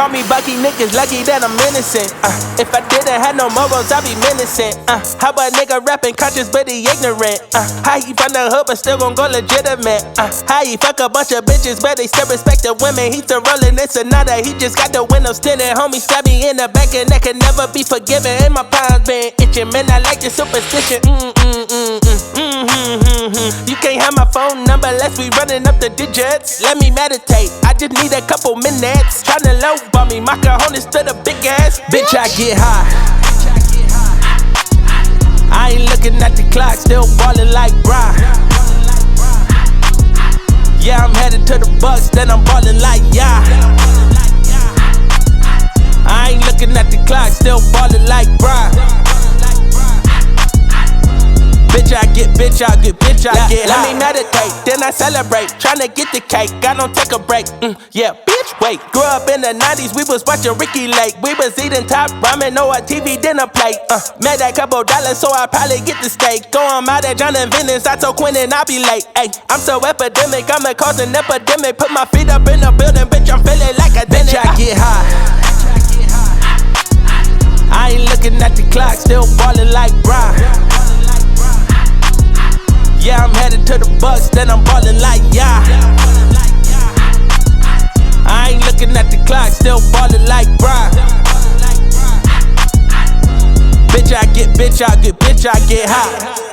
Call me Bucky, niggas lucky that I'm innocent. If I didn't have no morals, I'd be menacing. How a nigga rapping conscious but he ignorant? How he from the hood but still gon' go legitimate? How he fuck a bunch of bitches but they still respect the women? He still rollin' in Sonata, he just got the windows tinted. Homie stabbed me in the back and that can never be forgiven. And my palms been itching, man, I like your superstition. You can't have my phone number unless we running up the digits. Let me meditate, I just need a couple minutes. Tryna low ball me, my cojones to the big ass. Bitch, I get high. I ain't looking at the clock, still ballin' like Bry. Yeah, I'm headed to the Bucks, then I'm ballin' like yeah. I ain't looking at the clock, still ballin' like Bry. Bitch, I get high. Let me meditate, then I celebrate. Tryna get the cake, I don't take a break. Yeah, bitch, wait. Grew up in the 90s, we was watching Ricky Lake. We was eating top ramen on a TV dinner plate. Made that couple dollars, so I probably get the steak. Go on out at John and Venice, I told Quinn and I'll be late. Ay, I'm so epidemic, I'ma cause an epidemic. Put my feet up in the building, bitch, I'm feeling like a dentist. Bitch, I get high. I ain't looking at the clock, still ballin' like Bry. Yeah, I'm headed to the Bucks, then I'm ballin' like yeah. I ain't looking at the clock, still ballin' like Bry. Bitch, I get high.